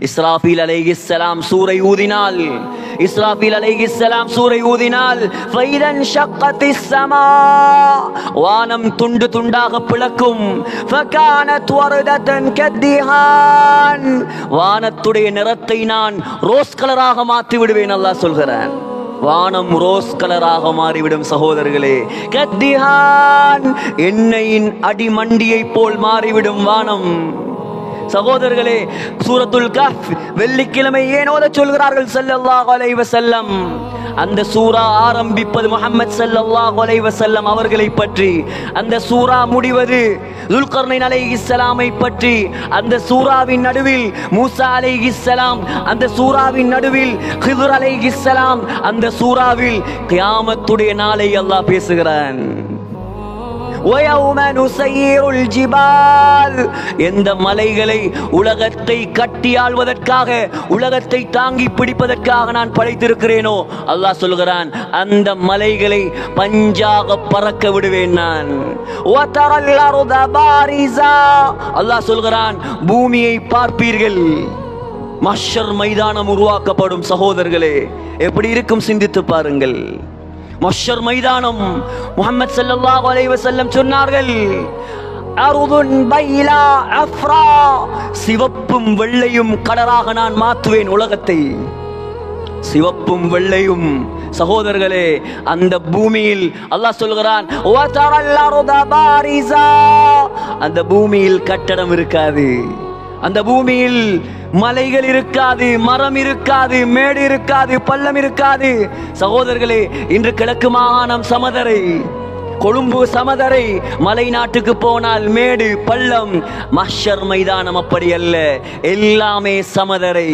இஸ்ராஃபீல் அலைஹிஸ்ஸலாம் சூரை ஊதினால், இஸ்ராஃபீல் அலைஹிஸ்ஸலாம் சூரை ஊதினால் ஃபைதன் ஷக்கத்திஸ் ஸமா, வானம் துண்டு துண்டாக பிளக்கும். ஃபகானத் வர்ததன் கத்திஹான், வானத்துடைய நிறத்தை நான் ரோஸ் கலராக மாற்றி விடுவேன். அல்லாஹ் சொல்கிறான், வானம் ரோஸ் கலராக மாறிவிடும் சகோதரர்களே. கத்திஹான், எண்ணெயின் அடிமண்டியை போல் மாறிவிடும் வானம். சகோதரர்களே, சூரத்துல் கஹ்ஃப் வெள்ளிக்கிழமை ஏன் ஓதச் சொல்கிறார்கள் ஸல்லல்லாஹு அலைஹி வஸல்லம்? அந்த சூரா ஆரம்பிப்பது முஹம்மது ஸல்லல்லாஹு அலைஹி வஸல்லம் அவர்களை பற்றி. அந்த சூரா முடிவது துல்கர்னைன் அலைஹிஸ்ஸலாமை பற்றி. அந்த சூராவின் நடுவில் மூசா அலைஹிஸ்ஸலாம், அந்த சூராவின் நடுவில் ஹித்ர் அலைஹிஸ்ஸலாம், அந்த சூராவில் கியாமத்துடைய நாளை அல்லாஹ் பேசுகிறான். எந்த மலைகளை உலகத்தை கட்டி ஆள்வதற்காக, உலகத்தை தாங்கி பிடிப்பதற்காக நான் படைத்திருக்கிறேனோ, அல்லாஹ் சொல்கிறான், அந்த மலைகளை பஞ்சாக பறக்க விடுவேன் நான். அல்லாஹ் சொல்கிறான், பூமியை பார்ப்பீர்கள், மஹ்ஷர் மைதானம் உருவாக்கப்படும். சகோதரர்களே, எப்படி இருக்கும் சிந்தித்து பாருங்கள். மஹ்ஷர் மைதானம், முஹம்மது ஸல்லல்லாஹு அலைஹி வஸல்லம் சொன்னார்கள், அர்துன் பைலா அஃப்ரா, சிவப்பும் வெள்ளையும் கலராக நான் மாற்றுவேன் உலகத்தை. சிவப்பும் வெள்ளையும். சகோதரர்களே, அந்த பூமியில் அல்லாஹ் சொல்கிறான், வதரல் அர்த பாரிஸா, அந்த பூமியில் கட்டடம் இருக்காது, அந்த பூமியில் மலைகள் இருக்காது, மரம் இருக்காது, மேடு இருக்காது, பள்ளம் இருக்காது. சகோதரர்களே, இன்று கிழக்கு மாகாணம் சமதரை, கொழும்பு சமதரை, மலை நாட்டுக்கு போனால் மேடு பள்ளம். மஹ்ஷர் மைதானம் அப்படி அல்ல, எல்லாமே சமதரை.